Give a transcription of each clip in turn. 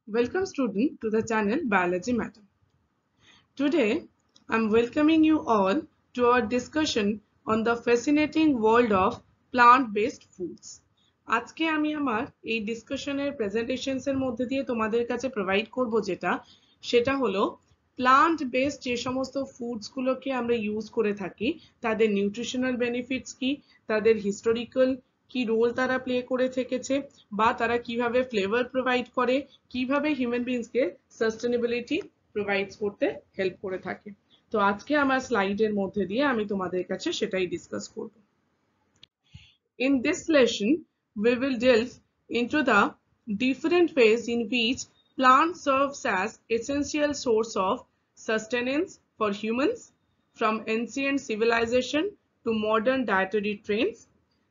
Welcome student to the channel Biology Matter. Today I am welcoming you all to our discussion on the fascinating world of plant-based foods. আজকে আমি আমার এই ডিসকাশনের presentations এর মধ্যে দিয়ে তোমাদের কাছে প্রোভাইড করব সেটা হলো প্লান্ট বেসড যে সমস্ত ফুডস গুলোকে আমরা ইউজ করে থাকি তাদের নিউট্রিশনাল বেনিফিটস কি, তাদের হিস্টোরিক্যাল কি রোল তারা প্লে করে থেকেছে বা তারা কিভাবে ফ্লেভার প্রোভাইড করে, কিভাবে হিউম্যান বিংসকে সাস্টেনেবিলিটি প্রোভাইডস করতে হেল্প করে থাকে। তো আজকে আমার স্লাইডের মধ্যে দিয়ে আমি তোমাদের কাছে সেটাই ডিসকাস করব। In this lesson, we will delve into the different ways in which plant serves as essential source of sustenance for humans, from ancient civilization to modern dietary trends.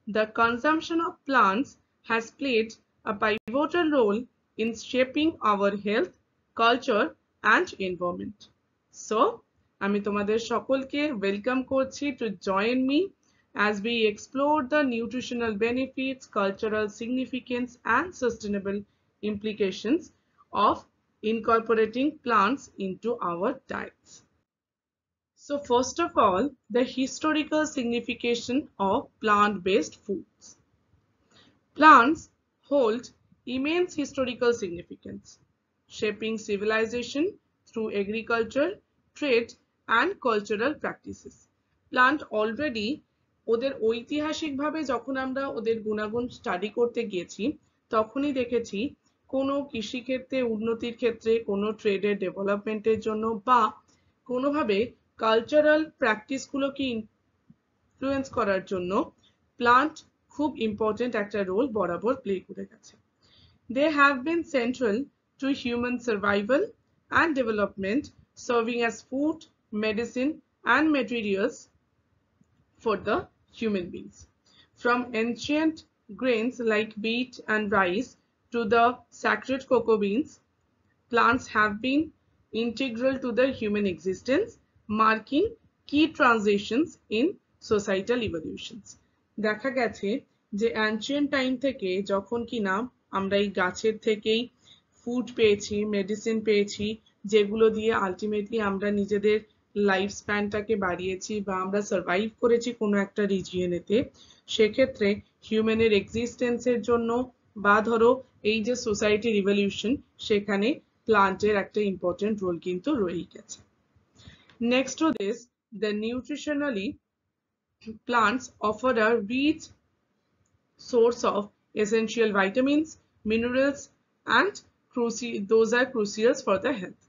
The consumption of plants has played a pivotal role in shaping our health, culture, and environment. So, আমি তোমাদের সকলকে welcome করছি to join me as we explore the nutritional benefits, cultural significance, and sustainable implications of incorporating plants into our diets. So first of all, the historical signification of plant-based foods. Plants hold immense historical significance, shaping civilization through agriculture, trade, and cultural practices. Plant already ওদের ঐতিহাসিকভাবে যখন আমরা ওদের গুণাগুণ study করতে গিয়েছি তখনই দেখেছি কোনো কৃষিক্ষেত্রে উন্নতির ক্ষেত্রে, কোনো ট্রেডের ডেভেলপমেন্টের জন্য বা কোনোভাবে কালচারাল প্র্যাকটিসগুলোকে ইনফ্লুয়েন্স করার জন্য প্লান্ট খুব ইম্পর্টেন্ট একটা রোল বরাবর প্লে করে গেছে। They have been central to human survival and development, serving as food, medicine, and materials for the human beings. From ancient grains like wheat and rice to the sacred cocoa beans, plants have been integral to the human existence, marking key transitions in societal evolutions. দেখা গেছে যে ancient time থেকে যখন কিনা আমরা এই গাছের থেকেই ফুড পেয়েছি, মেডিসিন পেয়েছি, যেগুলো দিয়ে আলটিমেটলি আমরা নিজেদের লাইফ স্প্যানটাকে বাড়িয়েছি বা আমরা সার্ভাইভ করেছি কোনো একটা রিজিয়নেতে, সেক্ষেত্রে হিউম্যানের এক্সিস্টেন্সের জন্য বা ধরো এই যে সোসাইটি রিভলিউশন, সেখানে প্লান্টের একটা ইম্পর্টেন্ট রোল কিন্তু রয়েই গেছে। Next to this, the nutritionally plants offer a rich source of essential vitamins, minerals, and those are crucial for the health.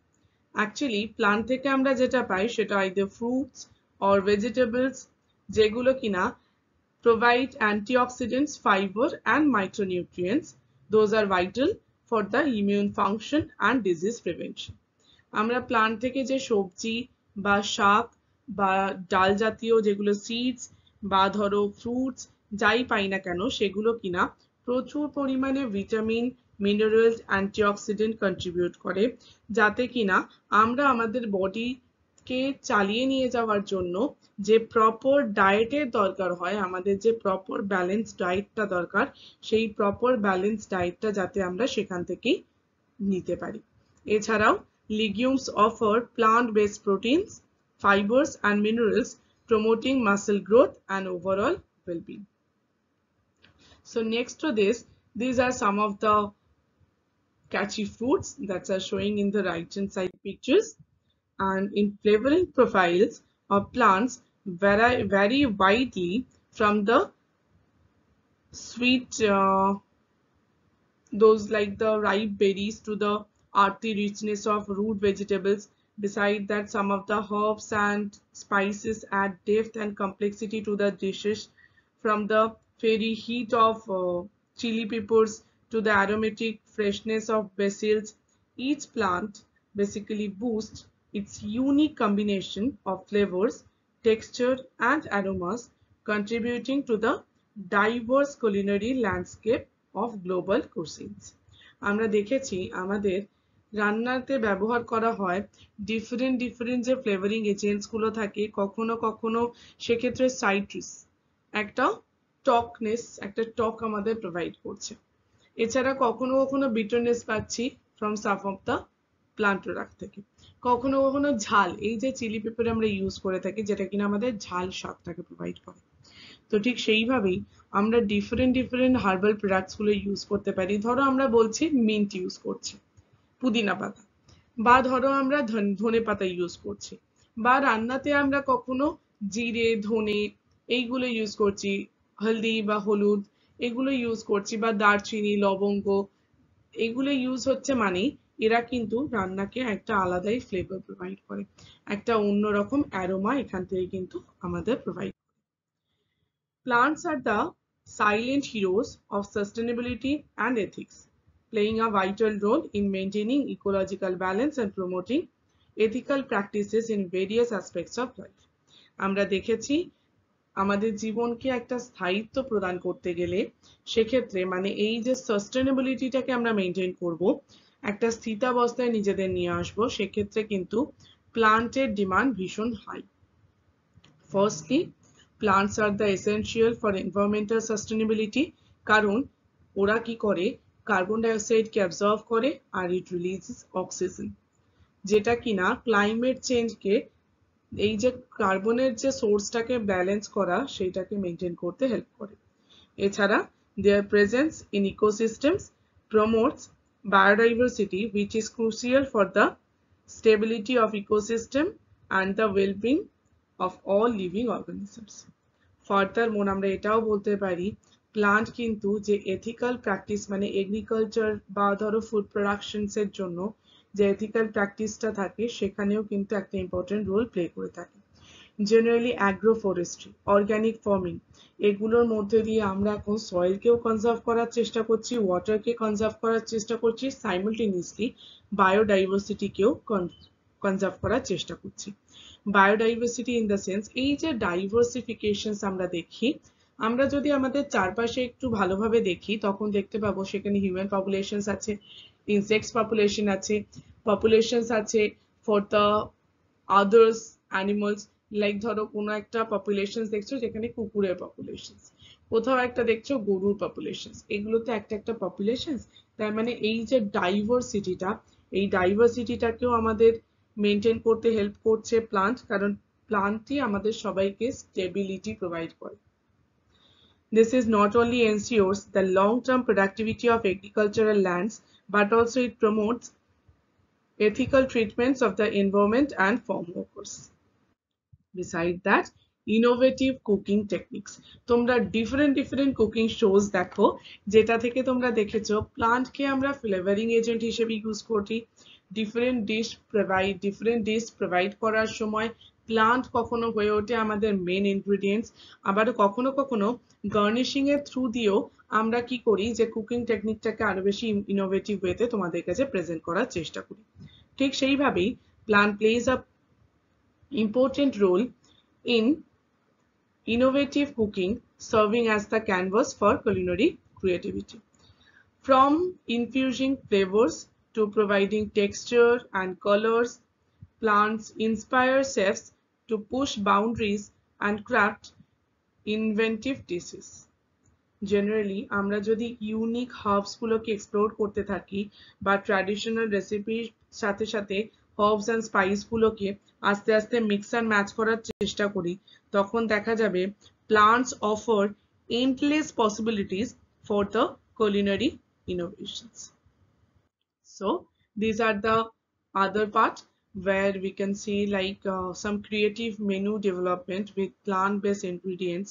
Actually, plant থেকে আমরা যেটা পাই সেটা either fruits or vegetables যেগুলো কিনা provide antioxidants, fiber, and micronutrients. Those are vital for the immune function and disease prevention. আমরা plant থেকে যে সবজি বা শাক বা ডাল জাতীয় যেগুলো সিডস বা ধরো ফ্রুটস যাই পাই না কেন সেগুলো কিনা প্রচুর পরিমাণে ভিটামিন, মিনারেলস, অ্যান্টিঅক্সিডেন্ট কন্ট্রিবিউট করে, যাতে কিনা আমরা আমাদের বডিকে চালিয়ে নিয়ে যাওয়ার জন্য যে প্রপার ডায়েটের দরকার হয়, আমাদের যে প্রপার ব্যালেন্স ডায়েটটা দরকার, সেই প্রপার ব্যালেন্স ডায়েটটা যাতে আমরা সেখান থেকেই নিতে পারি। এছাড়াও legumes offer plant-based proteins, fibers, and minerals, promoting muscle growth and overall well-being. So next to this, these are some of the catchy fruits that are showing in the right hand side pictures, and in flavoring profiles of plants vary widely from the sweet those like the ripe berries to the earthy richness of root vegetables. Besides that, some of the herbs and spices add depth and complexity to the dishes, from the fiery heat of chili peppers to the aromatic freshness of basils. Each plant basically boosts its unique combination of flavors, texture, and aromas, contributing to the diverse culinary landscape of global cuisines. আমরা দেখেছি আমাদের রান্নাতে ব্যবহার করা হয় different যে flavouring agents গুলো থাকে, কখনো কখনো সেক্ষেত্রে সাইট্রাস একটা টকনেস, একটা টক আমাদের প্রোভাইড করছে। এছাড়া কখনো কখনো বিটারনেস পাচ্ছি from some of the plant product থেকে। কখনো কখনো ঝাল, এই যে চিলি পেপার আমরা ইউজ করে থাকি যেটা কিনা আমাদের ঝাল স্বাদটাকে প্রোভাইড করে। তো ঠিক সেইভাবেই আমরা ডিফারেন্ট হার্বাল প্রোডাক্টস গুলো ইউজ করতে পারি। ধরো আমরা বলছি মিন্ট ইউজ করছি, পুদিনা পাতা, বা ধরো আমরা ধনে পাতা ইউজ করছি, বা রান্নাতে আমরা কখনো জিরে, ধনে এইগুলো ইউজ করছি, হলদি বা হলুদ এগুলো ইউজ করছি, বা দারচিনি, লবঙ্গ এগুলো ইউজ হচ্ছে, মানে এরা কিন্তু রান্নাকে একটা আলাদাই ফ্লেভার প্রোভাইড করে, একটা অন্যরকম অ্যারোমা এখান থেকে কিন্তু আমাদের provide. Plants are the silent heroes of sustainability and ethics, playing a vital role in maintaining ecological balance and promoting ethical practices in various aspects of life. আমরা দেখেছি আমাদের জীবনকে একটা স্থায়িত্ব প্রদান করতে গেলে সেক্ষেত্রে মানে এই যে সাস্টেনেবিলিটিটাকে আমরা মেনটেন করব, একটা স্থিতাবস্থায় নিজেদের নিয়ে আসব, সেক্ষেত্রে কিন্তু প্লান্টের ডিমান্ড ভীষণ high. Firstly, plants are the essential for environmental sustainability কারণ ওরা কি করে, কার্বন ডাইঅক্সাইডকে অ্যাবজর্ব করে আর ইট রিলিজেস অক্সিজেন, যেটা কিনা ক্লাইমেট চেঞ্জকে, এই যে কার্বনের যে সোর্সটাকে ব্যালেন্স করা সেইটাকে মেনটেন করতে হেল্প করে। এছাড়া their presence in ecosystems promotes biodiversity which is crucial for the stability of ecosystem and the well-being of all living organisms. Furthermore, আমরা এটাও বলতে পারি প্লান্ট কিন্তু যে এথিক্যাল প্র্যাকটিস মানে এগ্রিকালচার বা ধরো ফুড প্রোডাকশনস এর জন্য যে এথিক্যাল প্র্যাকটিসটা থাকে সেখানেও কিন্তু একটা ইম্পর্টেন্ট রোল প্লে করে থাকে। Generally agro forestry, organic farming এগুলোর মধ্যে দিয়ে আমরা এখন সয়েলকেও কনজার্ভ করার চেষ্টা করছি, ওয়াটারকে কনজার্ভ করার চেষ্টা করছি, সাইমালটেনিয়াসলি বায়োডাইভার্সিটিকেও কনজার্ভ করার চেষ্টা করছি। বায়োডাইভার্সিটি ইন দ্য সেন্স, এই যে ডাইভার্সিফিকেশন আমরা দেখি, আমরা যদি আমাদের চারপাশে একটু ভালোভাবে দেখি তখন দেখতে পাবো সেখানে হিউম্যান পপুলেশনস আছে, ইনসেক্টস পপুলেশন আছে, পপুলেশনস আছে for the others animals, like ধরো কোনো একটা পপুলেশন দেখছো যেখানে কুকুরের পপুলেশন, কোথাও একটা দেখছো গরুর পপুলেশন, এগুলোতে একটা একটা পপুলেশন। তার মানে এই যে ডাইভার্সিটিটা, এই ডাইভার্সিটিটাকেও আমাদের মেনটেন করতে হেল্প করছে প্লান্ট, কারণ প্লান্টই আমাদের সবাইকে স্টেবিলিটি প্রোভাইড করে। This is not only ensures the long-term productivity of agricultural lands, but also it promotes ethical treatments of the environment and farm workers. Besides that, innovative cooking techniques. তোমরা different cooking shows দেখো যেটা থেকে তোমরা দেখেছো প্লান্টকে আমরা flavouring agent হিসেবে use করি, different dish provide করার সময় প্লান্ট কখনো হয়ে ওঠে আমাদের মেন ইনগ্রেডিয়েন্টস, আবার কখনো কখনো গার্নিশিং এর থ্রু দিয়েও আমরা কি করি যে কুকিং টেকনিকটাকে আরো বেশি ইনোভেটিভ ওয়েতে তোমাদের কাছে প্রেজেন্ট করার চেষ্টা করি। ঠিক সেইভাবেই plant plays a important role in innovative cooking, serving as the canvas for culinary creativity. From infusing flavors to providing texture and colors, plants inspire chefs to push boundaries and craft inventive dishes. Generally, আমরা যদি unique herbs গুলোকে explore করতে থাকি বা traditional রেসিপির সাথে সাথে herbs and spice গুলোকে আস্তে আস্তে মিক্স অ্যান্ড ম্যাচ করার চেষ্টা করি, তখন দেখা যাবে plants offer endless possibilities for the culinary innovations. So these are the other part where we can see like some creative menu development with plant-based ingredients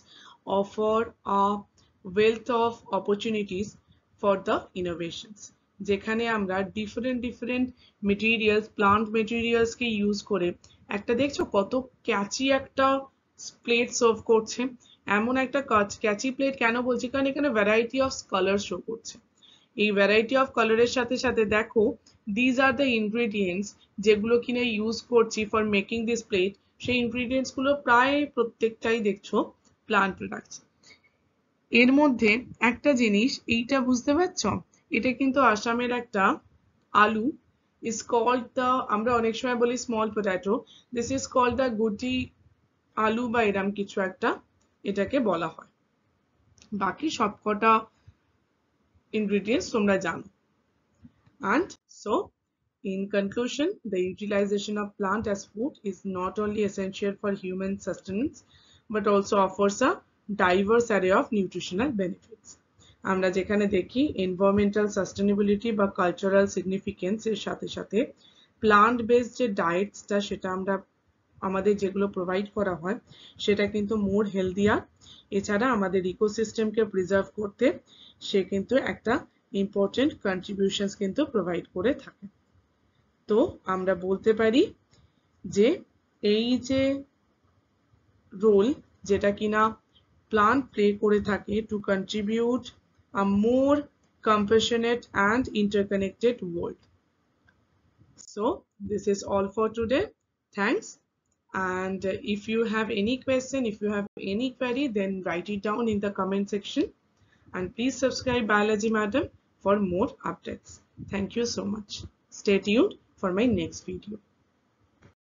offer a wealth of opportunities for the innovations. যেখানে আমরা different materials, plant materials কে use করে একটা দেখছো কত ক্যাচি একটা plate serve করছে। এমন একটা ক্যাচি প্লেট কেন বলছি, কারণ এখানে ভ্যারাইটি অফ কালার শো করছে। এই ভ্যারাইটি অফ কালারের সাথে সাথে দেখো দিজ আর দ্য ইনগ্রেডিয়েন্টস যেগুলো কিনে ইউজ করছি ফর মেকিং দিস প্লেট, সেই ইনগ্রেডিয়েন্টস গুলো প্রায় প্রত্যেকটাই দেখছো প্লান্ট প্রোডাক্টস। এর মধ্যে একটা জিনিস এইটা বুঝতে পারছো, এটা কিন্তু আসামের একটা আলু, is called the, আমরা অনেক সময় বলি small potato, this is called the গুটি আলু বা এরম কিছু একটা এটাকে বলা হয়। বাকি সবকটা ingredients তোমরা জানো। And So, in conclusion, the utilization of plant as food is not only essential for human sustenance, but also offers a diverse array of nutritional benefits. আমরা যেখানে দেখি environmental sustainability বা cultural significance এর সাথে সাথে plant based যে ডায়েটসটা সেটা আমরা আমাদের যেগুলো প্রোভাইড করা হয় সেটা কিন্তু মোর হেলদিয়ার। এছাড়া আমাদের ইকোসিস্টেমকে প্রিজার্ভ করতে সে কিন্তু একটা ইম্পর্টেন্ট কন্ট্রিবিউশনস কিন্তু প্রোভাইড করে থাকে। তো আমরা বলতে পারি যে এই যে রোল যেটা কিনা প্লান্ট প্লে করে থাকে two contribute a more compassionate and interconnected world. So this is all for today. Thanks. And if you have any question, if you have any query, then write it down in the comment section. And please subscribe Biology Madam for more updates. Thank you so much. Stay tuned for my next video.